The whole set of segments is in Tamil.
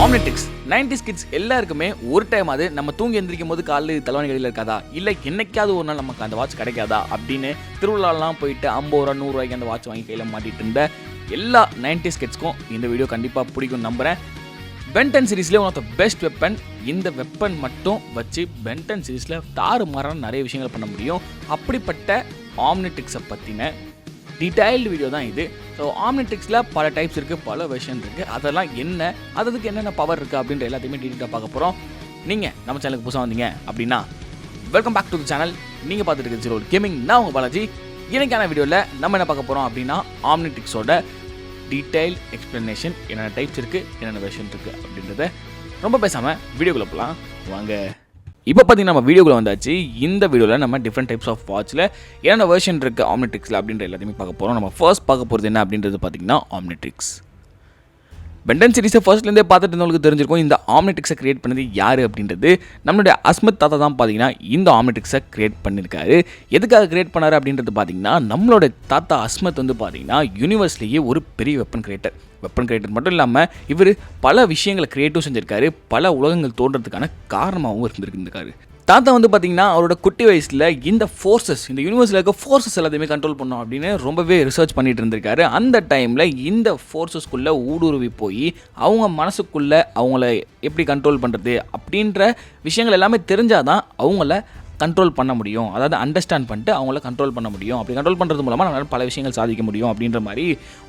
ஆம்னிட்ரிக்ஸ் 90s கிட்ஸ் எல்லாருக்குமே ஒரு டைம் அது நம்ம தூங்கி எந்திரிக்கும் போது காலையில் தலைவணி கடையில் இருக்காதா, இல்லை என்னைக்காவது ஒரு நாள் நமக்கு அந்த வாட்ச் கிடைக்காதா அப்படின்னு திருவிழாலாம் போயிட்டு 50 ரூபா 100 ரூபாய்க்கு அந்த வாட்ச் வாங்கி கையில் மாட்டிட்டு இருந்த எல்லா 90s கிட்ஸ்க்கும் இந்த வீடியோ கண்டிப்பாக பிடிக்கும் நம்புகிறேன். பென்டன் சீரீஸ்லேயே one of the best weapon. இந்த வெப்பன் மட்டும் வச்சு பென்டன் சீரீஸில் தாறுமாறான நிறைய விஷயங்கள் பண்ண முடியும். அப்படிப்பட்ட ஆம்னிட்ரிக்ஸை பற்றின டீடைல்டு வீடியோ தான் இது. ஸோ ஆம்னிட்ரிக்ஸில் பல டைப்ஸ் இருக்குது, பல வெர்ஷன் இருக்குது. அதெல்லாம் என்ன, அதுக்கு என்னென்ன பவர் இருக்குது அப்படின்ற எல்லாத்தையுமே டீட்டெயிலாக பார்க்க போகிறோம். நீங்கள் நம்ம சேனலுக்கு புதுசாக வந்தீங்க அப்படின்னா welcome back to the channel. நீங்கள் பார்த்துட்டு இருக்கிற ஜீரோ கேமிங். நான் உங்கள் பாலாஜி. இன்னைக்கான வீடியோவில் நம்ம என்ன பார்க்க போகிறோம் அப்படின்னா ஆம்னிட்ரிக்ஸோட டீடைல் எக்ஸ்ப்ளனேஷன், என்னென்ன டைப்ஸ் இருக்குது, என்னென்ன வெர்ஷன் இருக்குது அப்படின்றத ரொம்ப பேசாமல் வீடியோக்குள்ளே போகலாம் வாங்க. இப்போ பார்த்தீங்கன்னா நம்ம வீடியோக்குள்ள வந்தாச்சு. இந்த வீடியோவில் நம்ம டிஃப்ரெண்ட் டைப்ஸ் ஆஃப் வாட்சில் என்னென்ன வெர்ஷன் இருக்குது ஆம்னிட்ரிக்ஸில் அப்படின்ற எல்லாத்தையுமே பார்க்க போகிறோம். நம்ம ஃபர்ஸ்ட் பார்க்க போகிறது என்ன அப்படின்றது பார்த்தீங்கன்னா ஆம்னிட்ரிக்ஸ். பென்டன் சீரிஸை ஃபர்ஸ்ட்லேருந்தே பார்த்துட்டு இருந்தவங்களுக்கு தெரிஞ்சிருக்கும் இந்த ஆம்னிட்ரிக்ஸை கிரியேட் பண்ணது யார் அப்படின்றது. நம்மளுடைய அஸ்மத் தாத்தா தான் பார்த்தீங்கன்னா இந்த ஆம்னிட்ரிக்ஸை கிரியேட் பண்ணியிருக்காரு. எதுக்காக கிரியேட் பண்ணார் அப்படின்றது பார்த்தீங்கன்னா நம்மளோட தாத்தா அஸ்மத் வந்து பார்த்தீங்கன்னா யூனிவர்ஸ்லேயே ஒரு பெரிய வெப்பன் கிரியேட்டர் மட்டும் இல்லாமல் இவர் பல விஷயங்களை கிரியேட்டிவ் செஞ்சிருக்காரு. பல உலகங்கள் தோன்றதுக்கான காரணமாகவும் இருந்திருக்காரு. தாத்தா வந்து பார்த்தீங்கன்னா அவரோட குட்டி வயசில் இந்த ஃபோர்ஸஸ், இந்த யூனிவர்ஸில் இருக்க ஃபோர்ஸஸ் எல்லாத்தையுமே கண்ட்ரோல் பண்ணோம் அப்படின்னு ரொம்பவே ரிசர்ச் பண்ணிட்டு இருந்திருக்காரு. அந்த டைமில் இந்த ஃபோர்ஸஸ்குள்ளே ஊடுருவி போய் அவங்க மனசுக்குள்ளே அவங்கள எப்படி கண்ட்ரோல் பண்ணுறது அப்படின்ற விஷயங்கள் எல்லாமே தெரிஞ்சாதான் அவங்கள கண்ட்ரோல் பண்ண முடியும். அதாவது அண்டர்ஸ்டாண்ட் பண்ணிட்டு அவங்கள கண்ட்ரோல் பண்ண முடியும். அப்படி கண்ட்ரோல் பண்ணுறது மூலமாக நம்மளால் பல விஷயங்கள் சாதிக்க முடியும் அப்படின்ற மாதிரி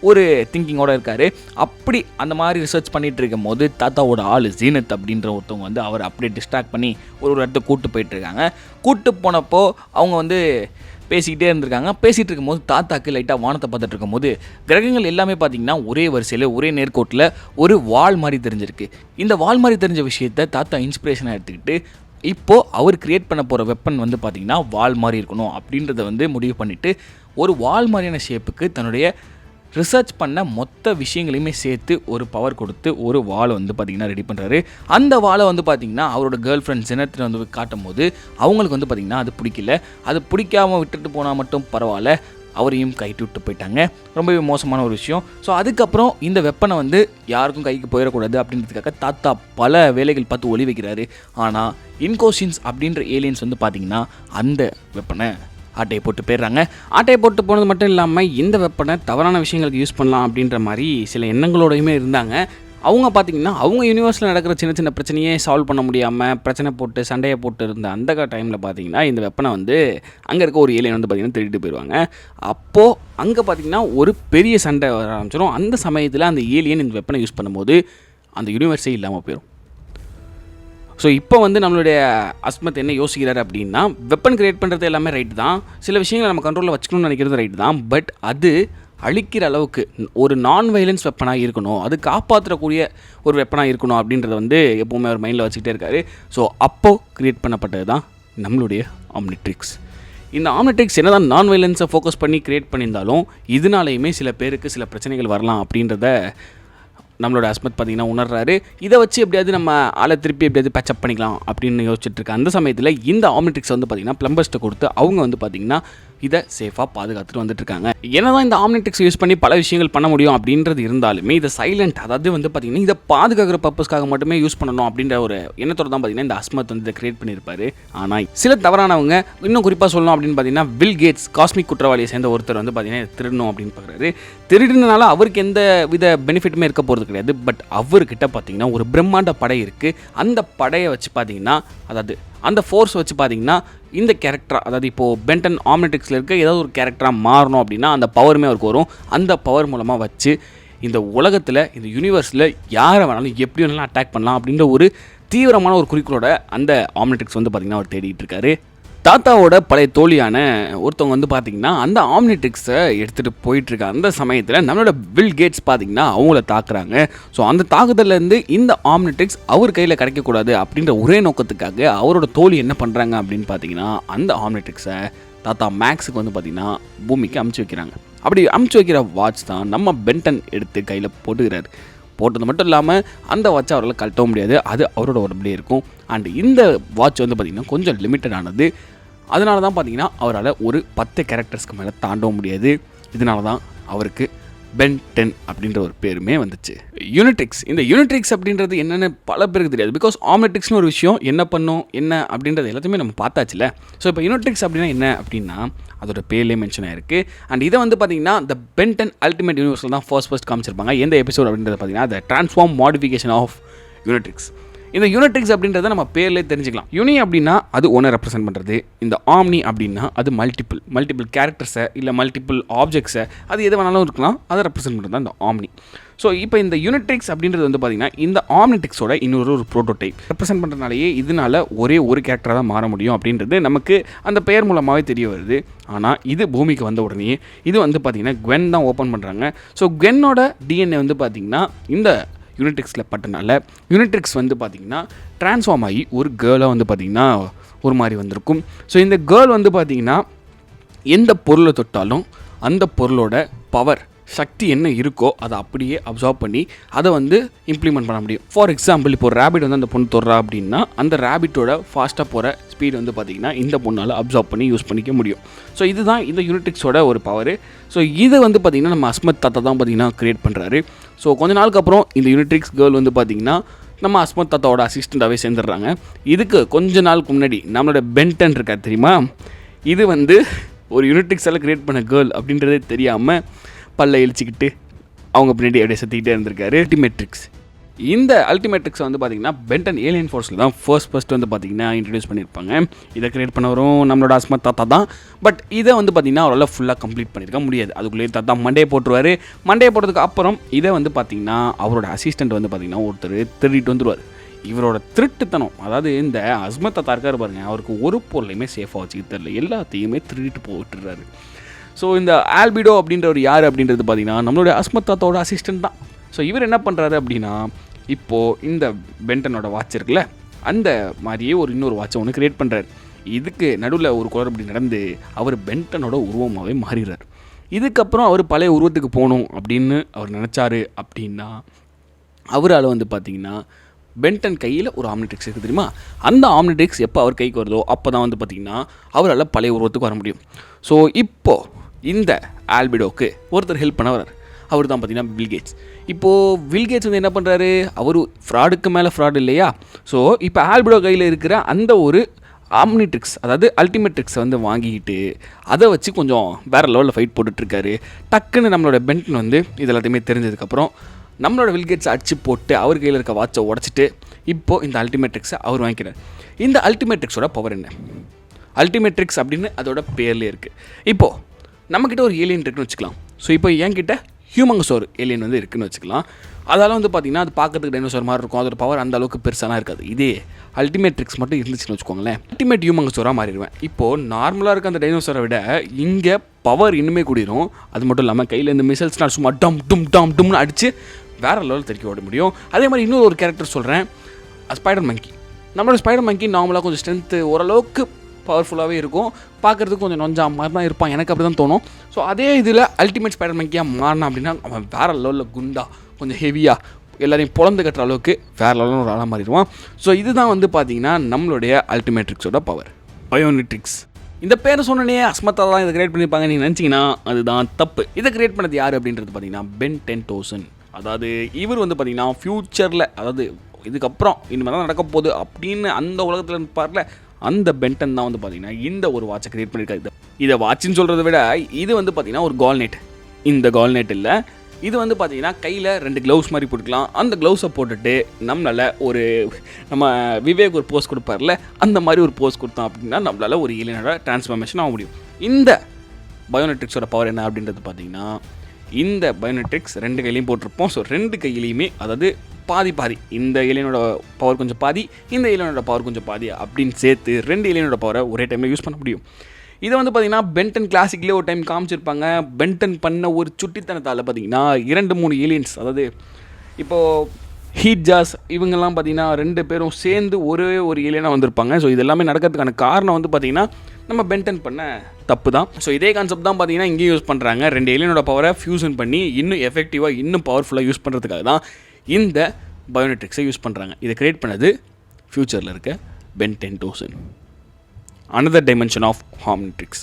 ஒரு திங்கிங்கோடு இருக்கார். அப்படி அந்த மாதிரி ரிசர்ச் பண்ணிகிட்டு இருக்கும் போது தாத்தாவோட ஆள் ஜீனத் அப்படின்ற ஒருத்தவங்க வந்து அவர் அப்படியே டிஸ்ட்ராக்ட் பண்ணி ஒரு இடத்துக்கு கூப்பிட்டு போயிட்டுருக்காங்க. கூப்பிட்டு போனப்போ அவங்க வந்து பேசிக்கிட்டே இருந்திருக்காங்க. பேசிகிட்டு இருக்கும்போது தாத்தாக்கு லைட்டாக வானத்தை பார்த்துட்டு இருக்கும்போது கிரகங்கள் எல்லாமே பார்த்திங்கன்னா ஒரே வரிசையில் ஒரே நேர்கோட்டில் ஒரு வால் மாதிரி தெரிஞ்சிருக்கு. இந்த வால் மாதிரி தெரிஞ்ச விஷயத்தை தாத்தா இன்ஸ்பிரேஷனாக எடுத்துக்கிட்டு இப்போது அவர் கிரியேட் பண்ண போகிற வெப்பன் வந்து பார்த்திங்கன்னா வால் மாதிரி இருக்கணும் அப்படின்றத வந்து முடிவு பண்ணிவிட்டு ஒரு வால் மாதிரியான ஷேப்புக்கு தன்னுடைய ரிசர்ச் பண்ண மொத்த விஷயங்களையுமே சேர்த்து ஒரு பவர் கொடுத்து ஒரு வாலை வந்து பார்த்திங்கன்னா ரெடி பண்ணுறாரு. அந்த வாலை வந்து பார்த்திங்கன்னா அவரோட கேர்ள் ஃப்ரெண்ட் ஜெனத்தில் வந்து காட்டும் போது அவங்களுக்கு வந்து பார்த்திங்கன்னா அது பிடிக்கல. அது பிடிக்காமல் விட்டுட்டு போனால் மட்டும் பரவாயில்ல, அவரையும் கைட்டு விட்டு போயிட்டாங்க. ரொம்பவே மோசமான ஒரு விஷயம். ஸோ அதுக்கப்புறம் இந்த வெப்பனை வந்து யாருக்கும் கைக்கு போயிடக்கூடாது அப்படின்றதுக்காக தாத்தா பல வேலைகள் பார்த்து ஒளி வைக்கிறாரு. ஆனால் இன்கோஷின்ஸ் அப்படின்ற ஏலியன்ஸ் வந்து பார்த்திங்கன்னா அந்த வெப்பனை ஆட்டையை போட்டு போயிடுறாங்க. ஆட்டையை போட்டு போனது மட்டும் இல்லாமல் இந்த வெப்பனை தவறான விஷயங்களுக்கு யூஸ் பண்ணலாம் அப்படின்ற மாதிரி சில எண்ணங்களோடையுமே இருந்தாங்க. அவங்க பார்த்திங்கன்னா அவங்க யூனிவர்ஸில் நடக்கிற சின்ன சின்ன பிரச்சனையே சால்வ் பண்ண முடியாமல் பிரச்சனை போட்டு சண்டையை போட்டு இருந்த அந்த டைமில் பார்த்திங்கன்னா இந்த வெப்பனை வந்து அங்கே இருக்க ஒரு ஏலியன் வந்து பார்த்திங்கன்னா திருடிட்டு போயிடுவாங்க. அப்போது அங்கே பார்த்திங்கன்னா ஒரு பெரிய சண்டை வர ஆரம்பிச்சிடும். அந்த சமயத்தில் அந்த ஏலியன் இந்த வெப்பனை யூஸ் பண்ணும்போது அந்த யூனிவர்ஸே இல்லாமல் போயிடும். ஸோ இப்போ வந்து நம்மளுடைய அஸ்மத் என்ன யோசிக்கிறார் அப்படின்னா, வெப்பன் கிரியேட் பண்ணுறது எல்லாமே ரைட்டு தான், சில விஷயங்களை நம்ம கண்ட்ரோலில் வச்சுக்கணும்னு நினைக்கிறது ரைட்டு தான், பட் அது அழிக்கிற அளவுக்கு ஒரு நான் வைலன்ஸ் வெப்பனாக இருக்கணும், அது காப்பாற்றக்கூடிய ஒரு வெப்பனாக இருக்கணும் அப்படின்றத வந்து எப்போவுமே அவர் மைண்டில் வச்சுக்கிட்டே இருக்காரு. ஸோ அப்போது க்ரியேட் பண்ணப்பட்டது தான் நம்மளுடைய ஆம்னிட்ரிக்ஸ். இந்த ஆம்னிட்ரிக்ஸ் என்ன தான் நான் வைலன்ஸை ஃபோக்கஸ் பண்ணி க்ரியேட் பண்ணியிருந்தாலும் இதனாலேயுமே சில பேருக்கு சில பிரச்சனைகள் வரலாம் அப்படின்றத நம்மளோட அஸ்மத் பார்த்திங்கன்னா உணர்றாரு. இதை வச்சு எப்படியாவது நம்ம ஆளை திருப்பி எப்படியாவது பேச்சப் பண்ணிக்கலாம் அப்படின்னு யோசிச்சுட்டு இருக்க அந்த சமயத்தில் இந்த ஆம்னிட்ரிக்ஸ் வந்து பார்த்திங்கன்னா ப்ளம்பர்ஸ்ட்டை கொடுத்து அவங்க வந்து பார்த்திங்கன்னா இதை சேஃபாக பாதுகாத்துட்டு வந்துட்டுருக்காங்க. ஏன்னா தான் இந்த ஆம்னிட்ரிக்ஸ் யூஸ் பண்ணி பல விஷயங்கள் பண்ண முடியும் அப்படின்றது இருந்தாலுமே இதை சைலண்ட், அதாவது வந்து பார்த்திங்கன்னா இதை பாதுகாக்கிற பர்பஸ்க்காக மட்டுமே யூஸ் பண்ணணும் அப்படின்ற ஒரு எண்ணத்தோடு தான் பார்த்திங்கன்னா இந்த அஸ்மத் வந்து இதை கிரியேட் பண்ணியிருப்பார். ஆனால் சில தவறானவங்க, இன்னும் குறிப்பாக சொல்லணும் அப்படின்னு பார்த்திங்கன்னா பில் கேட்ஸ், காஸ்மிக் குற்றவாளியை சேர்ந்த ஒருத்தர் வந்து பார்த்திங்கன்னா திருடணும் அப்படின்னு பார்க்குறாரு. திருடினால அவருக்கு எந்த வித பெனிஃபிட்டுமே இருக்க போகிறது கிடையாது. பட் அவர்கிட்ட பார்த்திங்கன்னா ஒரு பிரம்மாண்ட படை இருக்குது. அந்த படையை வச்சு பார்த்திங்கன்னா, அதாவது அந்த ஃபோர்ஸ் வச்சு பார்த்திங்கன்னா இந்த கேரக்டர், அதாவது இப்போது பென்டன் ஆம்னிட்ரிக்ஸில் இருக்க ஏதாவது ஒரு கேரக்டராக மாறணும் அப்படின்னா அந்த பவருமே அவருக்கு வரும். அந்த பவர் மூலமாக வச்சு இந்த உலகத்தில் இந்த யூனிவர்ஸில் யாரை வேணாலும் எப்படி வேணாலும் அட்டாக் பண்ணலாம் அப்படின்ற ஒரு தீவிரமான ஒரு குறிக்கோளோட அந்த ஆம்னிட்ரிக்ஸ் வந்து பார்த்திங்கன்னா அவர் தேடிட்டு இருக்காரு. தாத்தாவோட பழைய தோழியான ஒருத்தவங்க வந்து பார்த்திங்கன்னா அந்த ஆம்னிட்ரிக்ஸை எடுத்துகிட்டு போயிட்டுருக்க அந்த சமயத்தில் நம்மளோட பில் கேட்ஸ் பார்த்திங்கன்னா அவங்கள தாக்குறாங்க. ஸோ அந்த தாக்குதலேருந்து இந்த ஆம்னிட்ரிக்ஸ் அவர் கையில் கிடைக்கக்கூடாது அப்படின்ற ஒரே நோக்கத்துக்காக அவரோட தோழி என்ன பண்ணுறாங்க அப்படின்னு பார்த்திங்கன்னா அந்த ஆம்னிட்ரிக்ஸை தாத்தா மேக்ஸுக்கு வந்து பார்த்திங்கன்னா பூமிக்கு அமுச்சு வைக்கிறாங்க. அப்படி அமுச்சு வைக்கிற வாட்ச் தான் நம்ம பென்டன் எடுத்து கையில் போட்டுக்கிறாரு. போட்டது மட்டும் இல்லாமல் அந்த வாட்சை அவரால் கழட்டவும் முடியாது, அது அவரோட உடம்புலேயே இருக்கும். அண்ட் இந்த வாட்ச் வந்து பார்த்திங்கன்னா கொஞ்சம் லிமிட்டடானது. அதனால தான் பார்த்திங்கன்னா அவரால் ஒரு 10 கேரக்டர்ஸ்க்கு மேலே தாண்டவும் முடியாது. இதனால தான் அவருக்கு பென் 10 அப்படின்ற ஒரு பேருமே வந்துச்சு. யூனிட்ரிக்ஸ், இந்த யூனிட்ரிக்ஸ் அப்படின்றது என்னென்னு பல பேருக்கு தெரியாது. பிகாஸ் ஆம்னிட்ரிக்ஸ்னு ஒரு விஷயம் என்ன பண்ணும் என்ன அப்படின்றது எல்லாத்தையுமே நம்ம பார்த்தாச்சுல. ஸோ இப்போ யூனிட்ரிக்ஸ் அப்படின்னா என்ன அப்படின்னா அதோட பேர்லேயே மென்ஷன் ஆயிருக்கு. அண்ட் இதை வந்து பார்த்தீங்கன்னா இந்த பென் 10 அல்டிமேட் யூனிவர்ஸில் தான் ஃபர்ஸ்ட் காமிச்சிருப்பாங்க. எந்த எபிசோட் அப்படின்றது பார்த்தீங்கன்னா த ட்ரான்ஸ்ஃபார்ம் மாடிஃபிகேஷன் ஆஃப் யூனிட்ரிக்ஸ். இந்த யூனிட்ரிக்ஸ் அப்படின்றத நம்ம பேர்லேயே தெரிஞ்சுக்கலாம். யூனி அப்படின்னா அது ஒன்றை ரெப்ரசென்ட் பண்ணுறது, இந்த ஆம்னி அப்படின்னா அது மல்டிபிள் கேரக்டர்ஸை இல்லை மல்டிபிள் ஆப்ஜெக்ட்ஸை அது எது வேணாலும் இருக்கலாம், அதை ரெப்ரசென்ட் பண்ணுறது தான் இந்த ஆம்னி. ஸோ இப்போ இந்த யூனிட்ரிக்ஸ் அப்படின்றது வந்து பார்த்திங்கன்னா இந்த ஆம்னிட்ரிக்ஸோட இன்னொரு ப்ரோட்டோடைப் ரெப்ரசென்ட் பண்ணுறதுனாலேயே இதனால் ஒரே ஒரு கேரக்டராக தான் மாற முடியும் அப்படின்றது நமக்கு அந்த பெயர் மூலமாகவே தெரிய வருது. ஆனால் இது பூமிக்கு வந்த உடனே இது வந்து பார்த்திங்கன்னா குவென் தான் ஓப்பன் பண்ணுறாங்க. ஸோ குவென்னோட டிஎன்ஏ வந்து பார்த்திங்கன்னா இந்த யூனிட்ரிக்ஸில் பட்டனால யூனிட்ரிக்ஸ் வந்து பார்த்திங்கன்னா ட்ரான்ஸ்ஃபார்ம் ஆகி ஒரு கேர்ளாக வந்து பார்த்திங்கன்னா ஒரு மாதிரி வந்திருக்கும். ஸோ இந்த கேர்ள் வந்து பார்த்திங்கன்னா எந்த பொருளை தொட்டாலும் அந்த பொருளோட பவர் சக்தி என்ன இருக்கோ அதை அப்படியே அப்சார்ப் பண்ணி அதை வந்து இம்ப்ளிமெண்ட் பண்ண முடியும். ஃபார் எக்ஸாம்பிள் இப்போ ஒரு ரேபிட் வந்து அந்த பொண்ணு தொடுறா அப்படின்னா அந்த ரேபிட்டோட ஃபாஸ்ட்டாக போகிற ஸ்பீட் வந்து பார்த்திங்கன்னா இந்த பொண்ணால் அப்சார்ப் பண்ணி யூஸ் பண்ணிக்க முடியும். ஸோ இதுதான் இந்த யூனிட்ரிக்ஸோட ஒரு பவர். ஸோ இதை வந்து பார்த்திங்கன்னா நம்ம அஸ்மத் தாத்தா தான் பார்த்திங்கன்னா க்ரியேட் பண்ணுறாரு. ஸோ கொஞ்ச நாளுக்கு அப்புறம் இந்த யூனிட்ரிக்ஸ் கேர்ள் வந்து பார்த்திங்கன்னா நம்ம அஸ்மத் தாத்தாவோட அசிஸ்டண்ட்டாகவே சேர்ந்துடுறாங்க. இதுக்கு கொஞ்ச நாளுக்கு முன்னாடி நம்மளோட பென் 10 இருக்கா தெரியுமா, இது வந்து ஒரு யூனிட்ரிக்ஸால் க்ரியேட் பண்ண கேர்ள் அப்படின்றதே தெரியாமல் பல்ல இழிச்சிக்கிட்டு அவங்க பின்னாடி அப்படியே சுற்றிக்கிட்டே இருந்திருக்காரு. அல்டிமேட்ரிக்ஸ், இந்த அல்டிமேட்ரிக்ஸ் வந்து பார்த்திங்கன்னா பென் 10 ஏலியன் ஃபோர்ஸில் தான் ஃபர்ஸ்ட் வந்து பார்த்திங்கன்னா இன்ட்ரடியூஸ் பண்ணியிருப்பாங்க. இதை க்ரியேட் பண்ணவரும் நம்மளோட அஸ்மத் தாத்தா தான். பட் இதை வந்து பார்த்திங்கன்னா அவரால் ஃபுல்லாக கம்ப்ளீட் பண்ணியிருக்க முடியாது. அதுக்குள்ளேயே தாத்தா மண்டே போட்டுருவார். மண்டே போட்டதுக்கு அப்புறம் இதை வந்து பார்த்திங்கன்னா அவரோட அசிஸ்டண்ட் வந்து பார்த்திங்கன்னா ஒருத்தர் திருடிட்டு வந்துடுவார். இவரோட திருட்டுத்தனம், அதாவது இந்த அஸ்மத் தாத்தா இருக்கார் பாருங்க, அவருக்கு ஒரு பொருளையுமே சேஃபாக வச்சுக்கிட்டு தெரியல, எல்லாத்தையுமே திருடிட்டு போட்டுடுறாரு. ஸோ இந்த ஆல்பிடோ அப்படின்றவர் யார் அப்படின்றது பார்த்திங்கன்னா நம்மளோட அஸ்மத் தாத்தாவோட அசிஸ்டண்ட் தான். ஸோ இவர் என்ன பண்ணுறாரு அப்படின்னா இப்போது இந்த பென் 10 வாட்ச் இருக்குல்ல அந்த மாதிரியே ஒரு இன்னொரு வாட்சை ஒன்று க்ரியேட் பண்ணுறாரு. இதுக்கு நடுவில் ஒரு குளறுபடி நடந்து அவர் பென் 10 உருவமாகவே மாறிடுறார். இதுக்கப்புறம் அவர் பழைய உருவத்துக்கு போகணும் அப்படின்னு அவர் நினச்சாரு அப்படின்னா அவரால் வந்து பார்த்திங்கன்னா பென் 10 கையில் ஒரு ஆம்னிட்ரிக்ஸ் இருக்குது தெரியுமா, அந்த ஆம்னிட்ரிக்ஸ் எப்போ அவர் கைக்கு வருதோ அப்போ தான் வந்து பார்த்திங்கன்னா அவரால் பழைய உருவத்துக்கு வர முடியும். ஸோ இப்போது இந்த ஆல்பிடோக்கு ஒருத்தர் ஹெல்ப் பண்ண வர்றார். அவர் தான் பார்த்திங்கன்னா பில்கேட்ஸ். இப்போது பில்கேட்ஸ் வந்து என்ன பண்ணுறாரு, அவர் ஃப்ராடுக்கு மேலே ஃப்ராடு இல்லையா. ஸோ இப்போ ஆல்பிடோ கையில் இருக்கிற அந்த ஒரு ஆம்னிட்ரிக்ஸ் அதாவது அல்டிமேட்ரிக்ஸை வந்து வாங்கிக்கிட்டு அதை வச்சு கொஞ்சம் வேறு லெவலில் ஃபைட் போட்டுட்ருக்காரு. டக்குன்னு நம்மளோட பென் 10 வந்து இது எல்லாத்தையுமே தெரிஞ்சதுக்கப்புறம் நம்மளோட பில்கேட்ஸை அடிச்சு போட்டு அவர் கையில் இருக்க வாட்சை உடச்சிட்டு இப்போது இந்த அல்டிமேட்ரிக்ஸை அவர் வாங்கிக்கிறார். இந்த அல்டிமேட்ரிக்ஸோட பவர் என்ன, அல்டிமேட்ரிக்ஸ் அப்படின்னு அதோட பேர்லேயே இருக்குது. இப்போது நம்மக்கிட்ட ஒரு ஏலியன் இருக்குன்னு வச்சுக்கலாம். ஸோ இப்போ என்கிட்ட ஹியூமங்கஸோர் ஏலியன் வந்து இருக்குதுன்னு வச்சுக்கலாம். அதால் வந்து பார்த்திங்கன்னா அது பார்க்குறதுக்கு டைனோசர் மாதிரி இருக்கும், அதோட பவர் அந்த அளவுக்கு பெருசாலாம் இருக்காது. இதே அல்டிமேட்ரிக்ஸ் மட்டும் இருந்துச்சுன்னு வச்சுக்கோங்களேன், அல்டிமேட் ஹியூமங்கஸோராக மாறிடுவேன். இப்போது நார்மலாக இருக்க அந்த டைனோசரை விட இங்கே பவர் இன்னுமே கூடிரும். அது மட்டும் இல்லாமல் கையில் இந்த மிசைல்ஸ்னால் சும்மா டும்னு அடித்து வேறு லெவலில் தெறிக்க ஓட முடியும். அதே மாதிரி இன்னொரு ஒரு கேரக்டர் சொல்கிறேன், ஸ்பைடர் மங்கி. நம்மளோட ஸ்பைடர் மங்கி நார்மலாக கொஞ்சம் ஸ்ட்ரென்த்து ஓரளவுக்கு பவர்ஃபுல்லாகவே இருக்கும், பார்க்குறதுக்கு கொஞ்சம் நொஞ்சா மாதிரி தான் இருப்பான், எனக்கு அப்படி தான் தோணும். ஸோ அதே இதில் அல்டிமேட் ஸ்பைடர் மங்கியாக மாறினா அப்படின்னா அவன் வேறு லெவலில் குண்டா கொஞ்சம் ஹெவியாக எல்லாரையும் பொழந்து கட்டுற அளவுக்கு வேறு லெவலில் ஒரு ஆளாக மாறிடுவான். ஸோ இதுதான் வந்து பார்த்திங்கன்னா நம்மளுடைய அல்டிமேட்ரிக்ஸோட பவர், பயோனிட்ரிக்ஸ். இந்த பேரை சொன்னனே அஸ்மத்தா தான் இதை கிரியேட் பண்ணியிருப்பாங்க நீங்கள் நினச்சிங்கன்னா அதுதான் தப்பு. இதை கிரியேட் பண்ணது யார் அப்படின்றது பார்த்திங்கன்னா பென் 10,000. அதாவது இவர் வந்து பார்த்திங்கன்னா ஃப்யூச்சரில், அதாவது இதுக்கப்புறம் இனிமேல் தான் நடக்க போகுது அப்படின்னு அந்த உலகத்தில் இருப்பார்ல, அந்த பென் 10 தான் வந்து பார்த்திங்கன்னா இந்த ஒரு வாட்சை க்ரியேட் பண்ணியிருக்காரு. இதை வாட்சின்னு சொல்கிறத விட இது வந்து பார்த்திங்கன்னா ஒரு கால்நெட். இந்த கால்நெட் இல்லை, இது வந்து பார்த்திங்கன்னா கையில் 2 க்ளவுஸ் மாதிரி போட்டுக்கலாம். அந்த க்ளவுஸை போட்டுட்டு நம்மளால் ஒரு நம்ம விவேக் ஒரு போஸ் கொடுப்பார்ல அந்த மாதிரி ஒரு போஸ் கொடுத்தோம் அப்படின்னா நம்மளால் ஒரு ஏலியனோட டிரான்ஸ்ஃபார்மேஷன் ஆக முடியும். இந்த பயோமெட்ரிக்ஸோட பவர் என்ன அப்படின்றது பார்த்திங்கன்னா இந்த பயோமெட்ரிக்ஸ் 2 கையிலையும் போட்டிருப்போம். ஸோ 2 கையிலையுமே அதாவது பாதி இந்த ஏலியனோட பவர் கொஞ்சம் பாதி, இந்த ஏலியனோட பவர் கொஞ்சம் பாதி அப்படின்னு சேர்த்து 2 ஏலியனோட பவரை ஒரே டைமில் யூஸ் பண்ண முடியும். இதை வந்து பார்த்திங்கன்னா பென் 10 கிளாசிக்லேயே ஒரு டைம் காமிச்சிருப்பாங்க. பென் 10 பண்ண ஒரு சுட்டித்தனத்தால் பார்த்திங்கன்னா 2-3 ஏலியன்ஸ், அதாவது இப்போது ஹீட் ஜாஸ் இவங்கெல்லாம் பார்த்திங்கன்னா 2 பேரும் சேர்ந்து ஒரே ஒரு ஏலியனாக வந்திருப்பாங்க. ஸோ இது எல்லாமே நடக்கிறதுக்கான காரணம் வந்து பார்த்திங்கன்னா நம்ம பென் 10 பண்ண தப்பு தான். ஸோ இதே கான்செப்ட் தான் பார்த்திங்கன்னா இங்கேயும் யூஸ் பண்ணுறாங்க. 2 ஏலியனோட பவரை ஃபியூஷன் பண்ணி இன்னும் எஃபெக்டிவாக இன்னும் பவர்ஃபுல்லாக யூஸ் பண்ணுறதுக்காக தான் இந்த பயோமெட்ரிக்ஸை யூஸ் பண்ணுறாங்க. இதை கிரியேட் பண்ணது ஃப்யூச்சரில் இருக்க Ben 10,000. Another dimension of Omnitrix.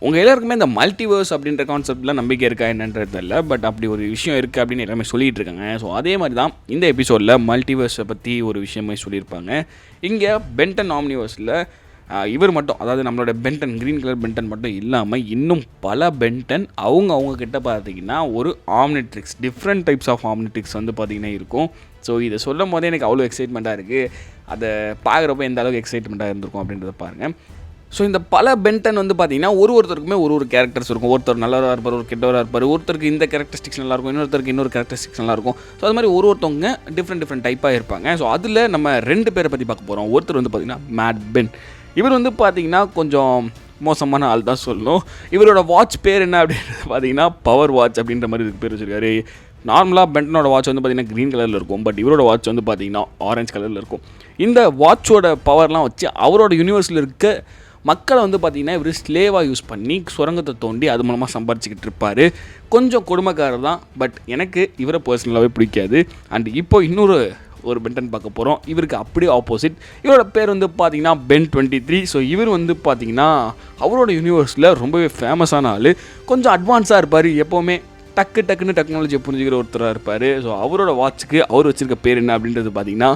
உங்கள் எல்லாருக்குமே இந்த மல்டிவர்ஸ் அப்படின்ற கான்செப்ட்லாம் நம்பிக்கை இருக்கா என்னன்றது இல்லை, பட் அப்படி ஒரு விஷயம் இருக்குது அப்படின்னு எல்லாமே சொல்லிகிட்டு இருக்காங்க. ஸோ அதே மாதிரி தான் இந்த எபிசோடில் மல்டிவர்ஸை பற்றி ஒரு விஷயமே சொல்லியிருப்பாங்க. இங்கே பென்டன் ஆம்னிவர்ஸில் இவர் மட்டும், அதாவது நம்மளோட பென்டன், க்ரீன் கலர் பென்டன் மட்டும் இல்லாமல் இன்னும் பல பென்டன் அவங்க கிட்ட பார்த்தீங்கன்னா ஒரு Omnitrix, different types of Omnitrix வந்து பார்த்திங்கன்னா இருக்கும். ஸோ இதை சொல்லும் போதே எனக்கு அவ்வளோ எக்ஸைட்மெண்ட்டாக இருக்குது. அதை பார்க்குறப்ப எந்த அளவுக்கு எக்ஸைட்மெண்ட்டாக இருந்திருக்கும் அப்படின்றத பாருங்கள். ஸோ இந்த பல பென்டன் வந்து பார்த்திங்கன்னா ஒருத்தருக்குமே ஒரு கேரக்டர்ஸ் இருக்கும். ஒருத்தர் நல்லவராக இருப்பார், ஒரு கெட்டவராக இருப்பார். ஒருத்தருக்கு இந்த கேரக்டரிஸ்டிக்ஸ் நல்லாயிருக்கும், இன்னொருத்தருக்கு இன்னொரு கேரக்டரிஸ்டிக்ஸ் நல்லாயிருக்கும். ஸோ அது மாதிரி ஒருத்தவங்க டிஃப்ரெண்ட் டைப்பாக இருப்பாங்க. ஸோ அதில் நம்ம 2 பேரை பற்றி பார்க்க போகிறோம். ஒருத்தர் வந்து பார்த்திங்கன்னா மேட் பென். இவர் வந்து பார்த்திங்கன்னா கொஞ்சம் மோசமான ஆள் தான் சொல்லணும். இவரோட வாட்ச் பேர் என்ன அப்படின்றது பார்த்திங்கன்னா பவர் வாட்ச் அப்படின்ற மாதிரி இதுக்கு பேர் வச்சுருக்காரு. நார்மலாக பென்டனோட வாட்ச் வந்து பார்த்திங்கன்னா க்ரீன் கலரில் இருக்கும், பட் இவரோட வாட்ச் வந்து பார்த்திங்கன்னா ஆரஞ்சு கலரில் இருக்கும். இந்த வாட்சோட பவர்லாம் வச்சு அவரோட யூனிவர்ஸில் இருக்க மக்களை வந்து பார்த்திங்கன்னா இவர் ஸ்லேவாக யூஸ் பண்ணி சுரங்கத்தை தோண்டி அது மூலமாக சம்பாரிச்சிக்கிட்டு இருப்பார். கொஞ்சம் கொடுமைக்காரர் தான், பட் எனக்கு இவரை பர்சனலாகவே பிடிக்காது. அண்ட் இப்போ இன்னொரு பென்டன் பார்க்க போகிறோம். இவருக்கு அப்படியே ஆப்போசிட். இவரோட பேர் வந்து பார்த்திங்கன்னா பென் 23. ஸோ இவர் வந்து பார்த்திங்கன்னா அவரோட யூனிவர்ஸில் ரொம்பவே ஃபேமஸான ஆள். கொஞ்சம் அட்வான்ஸாக இருப்பார், எப்போவுமே டக்குன்னு டெக்னாலஜியை புரிஞ்சுக்கிற ஒருத்தராக இருப்பார். ஸோ அவரோட வாட்சுக்கு அவர் வச்சுருக்க பேர் என்ன அப்படின்றது பார்த்திங்கன்னா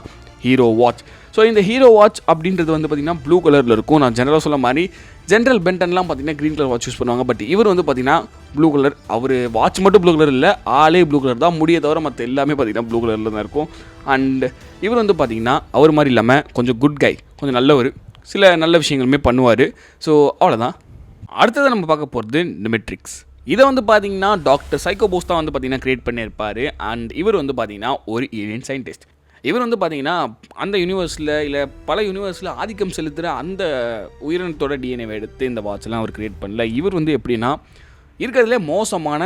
ஹீரோ வாட்ச். ஸோ இந்த ஹீரோ வாட்ச் அப்படின்றது வந்து பார்த்திங்கன்னா ப்ளூ கலரில் இருக்கும். நான் ஜெனரலாக சொல்ல மாதிரி ஜென்ரல் பென்டன்லாம் பார்த்திங்கன்னா க்ரீன் கலர் வாட்ச் யூஸ் பண்ணுவாங்க, பட் இவர் வந்து பார்த்திங்கன்னா ப்ளூ கலர். அவர் வாட்ச் மட்டும் ப்ளூ கலர் இல்லை, ஆளே ப்ளூ கலர் தான். முடிய தவிர மற்ற எல்லாமே பார்த்திங்கன்னா ப்ளூ கலரில் தான் இருக்கும். அண்ட் இவர் வந்து பார்த்திங்கன்னா அவர் மாதிரி இல்லாமல் கொஞ்சம் குட் கை, கொஞ்சம் நல்லவர், சில நல்ல விஷயங்களுமே பண்ணுவார். ஸோ அவ்வளோதான். அடுத்ததை நம்ம பார்க்க போகிறது இந்த மெட்ரிக்ஸ். இதை வந்து பார்த்திங்கன்னா டாக்டர் சைக்கோபோஸ் தான் வந்து பார்த்திங்கன்னா க்ரியேட் பண்ணியிருப்பார். அண்ட் இவர் வந்து பார்த்திங்கன்னா ஒரு ஏலியன் சயின்டிஸ்ட். இவர் வந்து பார்த்திங்கன்னா அந்த யூனிவர்ஸில் இல்லை பல யூனிவர்ஸில் ஆதிக்கம் செலுத்துகிற அந்த உயிரினத்தோட டிஎன்ஏவை எடுத்து இந்த வாட்ச்லாம் அவர் க்ரியேட் பண்ணல. இவர் வந்து எப்படின்னா இருக்கிறதுலே மோசமான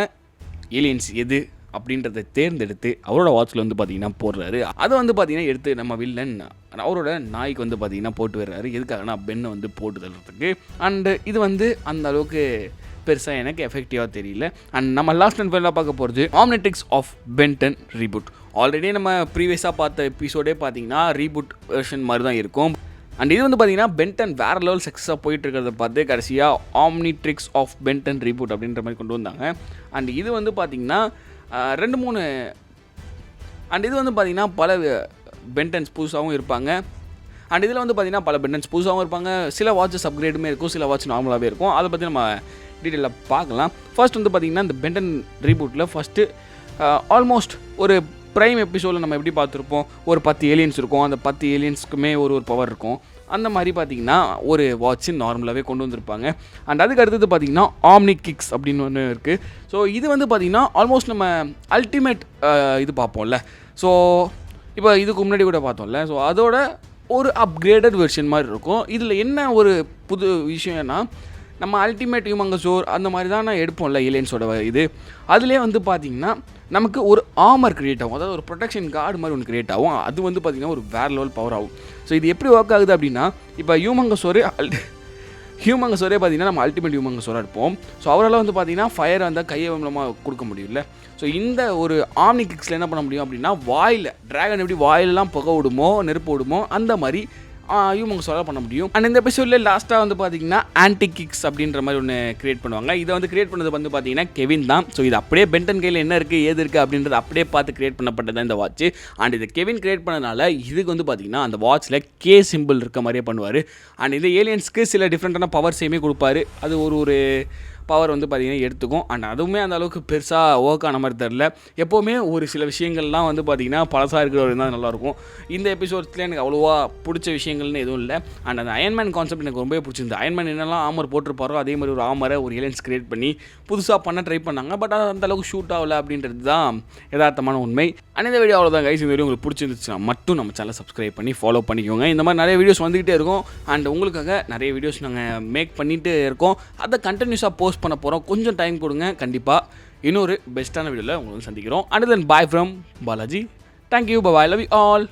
ஏலியன்ஸ் எது அப்படின்றத தேர்ந்தெடுத்து அவரோட வாட்சில் வந்து பார்த்திங்கன்னா போடுறாரு. அதை வந்து பார்த்திங்கன்னா எடுத்து நம்ம வில்லன் அவரோட நாய்க்கு வந்து பார்த்திங்கன்னா போட்டு வர்றாரு. எதுக்காகனா பெண்ணை வந்து போட்டு தள்ளுறதுக்கு. அண்டு இது வந்து அந்த அளவுக்கு பெருசாக எனக்கு எஃபெக்டிவாக தெரியல. அண்ட் நம்ம லாஸ்ட் அண்ட் ஃபைனலாக பார்க்க போகிறது Omnitrix of Ben ten reboot. Already நம்ம ப்ரீவியஸாக பார்த்த எபிசோடே பார்த்திங்கன்னா ரீபூட் வெர்ஷன் மாதிரி தான் இருக்கும். அண்ட் இது வந்து பார்த்திங்கன்னா பென்டன் வேறு லெவல் சக்ஸஸாக போயிட்டு இருக்கிறத பார்த்து கடைசியாக ஆம்னிட்ரிக்ஸ் ஆஃப் பென்டன் ரீபூட் அப்படின்ற மாதிரி கொண்டு வந்தாங்க. அண்ட் இது வந்து பார்த்திங்கன்னா 2-3 அண்ட் இது வந்து பார்த்திங்கன்னா பல பென்டன்ஸ் புதுசாகவும் இருப்பாங்க. அண்ட் இதில் வந்து பார்த்திங்கன்னா பல பென்டன்ஸ் புதுசாகவும் இருப்பாங்க. சில வாட்சஸ் அப்கிரேடுமே இருக்கும், சில வாட்ச் நார்மலாகவே இருக்கும். அதை பற்றி நம்ம டீட்டெயிலாக பார்க்கலாம். ஃபர்ஸ்ட் வந்து பார்த்திங்கன்னா இந்த பென்டன் ரீபூட்டில் ஃபஸ்ட்டு ஆல்மோஸ்ட் ஒரு ப்ரைம் எபிசோடில் நம்ம எப்படி பார்த்துருப்போம், ஒரு 10 ஏலியன்ஸ் இருக்கும். அந்த 10 ஏலியன்ஸ்க்குமே ஒரு பவர் இருக்கும். அந்த மாதிரி பார்த்திங்கன்னா ஒரு வாட்ச்சு நார்மலாகவே கொண்டு வந்திருப்பாங்க. அண்ட் அதுக்கு அடுத்தது பார்த்திங்கன்னா ஆம்னி கிக்ஸ் அப்படின்னு ஒன்று இருக்குது. ஸோ இது வந்து பார்த்திங்கன்னா ஆல்மோஸ்ட் நம்ம அல்டிமேட் இது பார்ப்போம்ல. ஸோ இப்போ இதுக்கு முன்னாடி கூட பார்த்தோம்ல. ஸோ அதோட ஒரு அப்கிரேடட் வெர்ஷன் மாதிரி இருக்கும். இதில் என்ன ஒரு புது விஷயம்னா, நம்ம அல்டிமேட் ஹியூமங்கஸோர் அந்த மாதிரி தான் நான் எடுப்போம்ல ஏலியன்ஸோட இது. அதிலே வந்து பார்த்திங்கன்னா நமக்கு ஒரு ஆமர் க்ரியேட் ஆகும், அதாவது ஒரு ப்ரொடெக்ஷன் கார்டு மாதிரி ஒன்று க்ரியேட் ஆகும். அது வந்து பார்த்திங்கன்னா ஒரு வேறு லெவல் பவர் ஆகும். ஸோ இது எப்படி ஒர்க் ஆகுது அப்படின்னா, இப்போ ஹியூமங்கஸோரே பார்த்திங்கன்னா நம்ம அல்டிமேட் ஹியூமங்கஸோராக இருப்போம். ஸோ அவரால் வந்து பார்த்திங்கன்னா ஃபயர் அந்த கையை மூலமாக கொடுக்க முடியும்ல. ஸோ இந்த ஒரு ஆம்னி கிக்ஸில் என்ன பண்ண முடியும் அப்படின்னா, வாயில் ட்ராகன் எப்படி வாயிலெலாம் புகை விடுமோ, நெருப்பு விடுமோ, அந்த மாதிரி ஹியூமங்கஸோரால் பண்ண முடியும். அண்ட் இந்த எபிசோடில் லாஸ்ட்டாக வந்து பார்த்திங்கன்னா ஆன்டி கிக்ஸ் அப்படின்ற மாதிரி ஒன்று க்ரியேட் பண்ணுவாங்க. இதை வந்து க்ரியேட் பண்ணது வந்து பார்த்திங்கன்னா கெவின் தான். ஸோ இது அப்படியே பென்டன் கையில் என்ன இருக்குது ஏது இருக்குது அப்படின்றத அப்படியே பார்த்து க்ரியேட் பண்ணப்பட்டது இந்த வாட்ச். அண்ட் இதை கெவின் க்ரியேட் பண்ணனால இதுக்கு வந்து பார்த்திங்கன்னா அந்த வாட்சில் கே சிம்பிள் இருக்க மாதிரியே பண்ணுவார். அண்ட் இது ஏலியன்ஸ்க்கு சில டிஃப்ரெண்ட்டான பவர்ஸையுமே கொடுப்பாரு. அது ஒரு பவர் வந்து பார்த்திங்கன்னா எடுத்துக்கும். அண்ட் அதுவுமே அந்த அளவுக்கு பெருசாக ஒர்க் ஆன மாதிரி தெரில. எப்போவுமே ஒரு சில விஷயங்கள்லாம் வந்து பார்த்திங்கன்னா பழசாக இருக்கிற தான் நல்லாயிருக்கும். இந்த எபிசோட்ஸில் எனக்கு அவ்வளோவா பிடிச்ச விஷயங்கள்னு எதுவும் இல்லை. அண்ட் அந்த அயன்மேன் கான்செப்ட் எனக்கு ரொம்பவே பிடிச்சிருந்து. அயன்மேன் என்னெல்லாம் ஆமர் போட்டிருப்பாரோ அதே மாதிரி ஒரு ஆமரை ஒரு ஏலியன்ஸ் கிரியேட் பண்ணி புதுசாக பண்ண ட்ரை பண்ணாங்க. பட் அது அந்தளவுக்கு ஷூட் ஆகலை அப்படின்றது தான் யதார்த்தமான உண்மை. அண்ட் இந்த வீடியோ அவ்வளோதான் கைஸ். இந்த வீடியோ உங்களுக்கு பிடிச்சிருந்துச்சுன்னா மட்டும் நம்ம சேனலை சப்ஸ்கிரைப் பண்ணி ஃபாலோ பண்ணிக்கோங்க. இந்த மாதிரி நிறைய வீடியோஸ் வந்துக்கிட்டே இருக்கும். அண்ட் உங்களுக்காக நிறைய வீடியோஸ் நாங்கள் மேக் பண்ணிகிட்டே இருக்கோம். அதை கண்டினியூஸாக போஸ்ட் பண்ண போகிறோம். கொஞ்சம் டைம் கொடுங்க, கண்டிப்பாக இன்னொரு பெஸ்ட்டான வீடியோவில் உங்களுக்கு சந்திக்கிறோம். And then bye from Balaji. Thank you, bye, love you all.